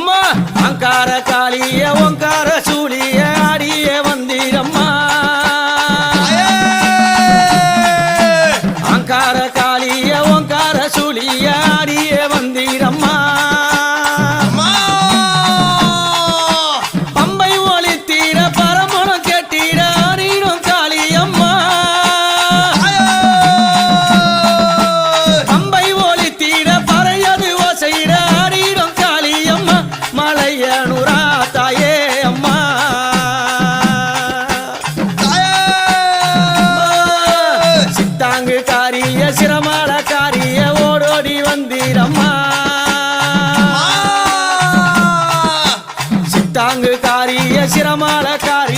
அம்மா அங்கார காளிய ஓங்கார சூழிய ஆடிய வந்தீரம்மா அங்கார காளிய ஓங்கார சூழிய ஆடிய வந்தீரம்மா பம்பை ஒளி தீர பரமணம் கேட்டீர ஆடிடும் காளியம்மா பம்பை ஒளி தீர பறையது ஓசையிட ஆடிடும் காளியம்மா மலையனுரா தாயே அம்மா சித்தாங்கு காரிய சிரமால காரிய ஓடோடி வந்தீரம்மா சித்தாங்கு காரிய சிரமால காரிய